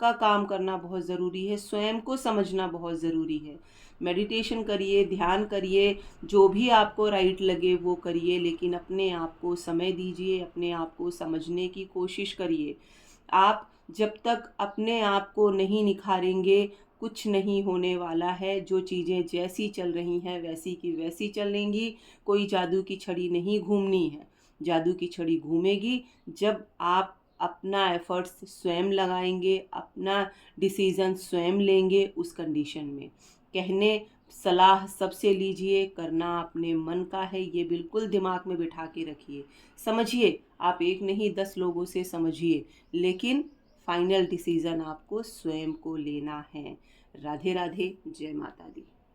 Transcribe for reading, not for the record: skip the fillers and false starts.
का काम करना बहुत ज़रूरी है, स्वयं को समझना बहुत ज़रूरी है। मेडिटेशन करिए, ध्यान करिए, जो भी आपको राइट लगे वो करिए, लेकिन अपने आप को समय दीजिए, अपने आप को समझने की कोशिश करिए। आप जब तक अपने आप को नहीं निखारेंगे, कुछ नहीं होने वाला है। जो चीज़ें जैसी चल रही हैं वैसी की वैसी चलेंगी। कोई जादू की छड़ी नहीं घूमनी है। जादू की छड़ी घूमेगी जब आप अपना एफ़र्ट्स स्वयं लगाएंगे, अपना डिसीज़न स्वयं लेंगे उस कंडीशन में। कहने सलाह सबसे लीजिए, करना अपने मन का है, ये बिल्कुल दिमाग में बिठा के रखिए। समझिए, आप एक नहीं 10 लोगों से समझिए, लेकिन फाइनल डिसीज़न आपको स्वयं को लेना है। राधे राधे, जय माता दी।